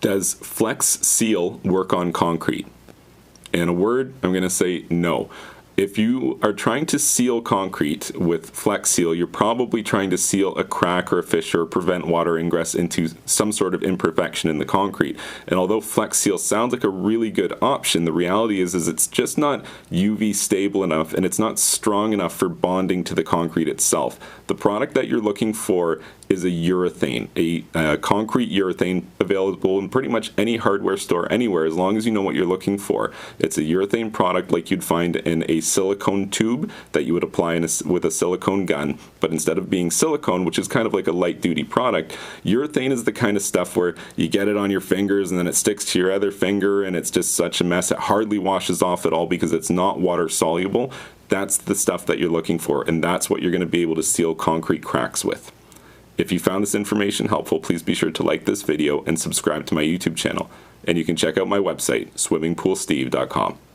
Does Flex Seal work on concrete? In a word, I'm going to say no. If you are trying to seal concrete with Flex Seal, you're probably trying to seal a crack or a fissure or prevent water ingress into some sort of imperfection in the concrete. And although Flex Seal sounds like a really good option, the reality is it's just not UV stable enough, and it's not strong enough for bonding to the concrete itself. The product that you're looking for is a urethane, a concrete urethane available in pretty much any hardware store anywhere, as long as you know what you're looking for. It's a urethane product like you'd find in a silicone tube that you would apply with a silicone gun, but instead of being silicone, which is kind of like a light duty product, urethane is the kind of stuff where you get it on your fingers and then it sticks to your other finger and it's just such a mess. It hardly washes off at all because it's not water soluble. That's the stuff that you're looking for, and that's what you're going to be able to seal concrete cracks with. If you found this information helpful, please be sure to like this video and subscribe to my YouTube channel. And you can check out my website, swimmingpoolsteve.com.